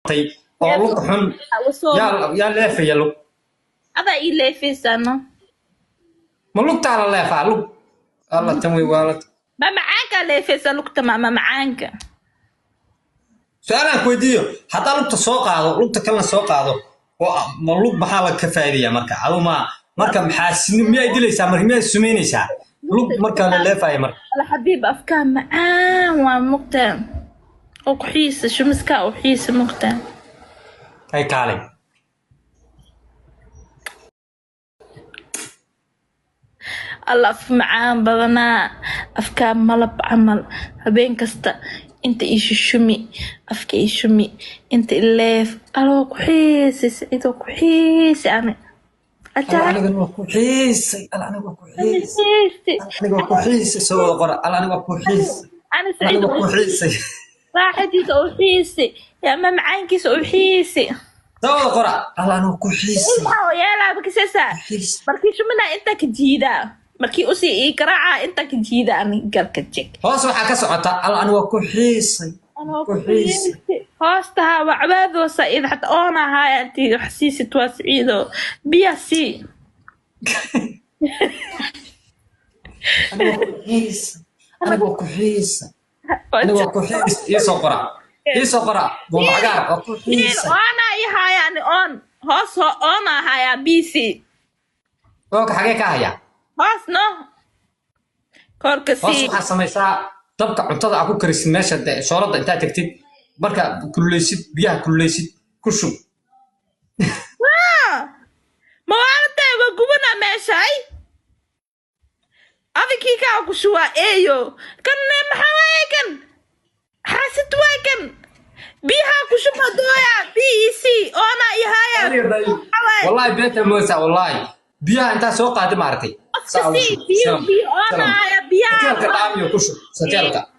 oo lug xun yaa leefaya lug ada ii leefaysano ma lugtaa la leefaa lug alla tan way waalad ma macaanka leefaysa lugta ma macaanka su'aalaan ku weydiiyo haddaa lugta soo qaado lugta kalena soo qaado oo ma lug maxaa la ka faa'iidaya marka adu ma marka maxaa miyay dilaysaa marka miyay sumeynaysaa lug marka la leefaya marka ala xabiib afkaa macaan waa muqtaan oo ku xiisa shumiska oo xiisa muqtaan ay kaalay الله في معان بدنا أفكار ملب عمل هبين كستا أنت إيش الشمي أفكار إيش شمي أنت الليف ألو كحيس سعيد كحيس يعني أنا كحيس أنا كحيس أنا كحيس سوى قرأ أنا كحيس أنا سعيد كحيس راحتي كحيس يا ما معانك كحيس سوى قرأ أنا كحيس يا لا بكسسة بركي شو منها أنت كجيدة markii u sii ii garaaca inta ka jiida ani galka jig hoos waxa ka socota aan waa ku xiisay hoostaha wacbaado said hatta oona haaya intii xasiisi twasiido biyasi أنا كحيس يسو قرأ بومعقار كحيس أنا هاي يعني أون هوس أنا هاي بيسي أوك حقيقة هيا هوس نو كوركسي هوس waxaa samaysaa dabka cuntada aad ku karisid meesha shoorada inta tagtid marka kululeysid biyaha kululeysid ku shub ma waarta wa gubana meeshay adikii ka ku shuwa eeyo kan maxaa kan xasid waa kan biyaha ku shuba dooya BC ona ihaya wallahi beeta moosa wallahi biyaha inta soo qaadi maartay أنا يا بيا. سكيلك داميو كشو سكيلك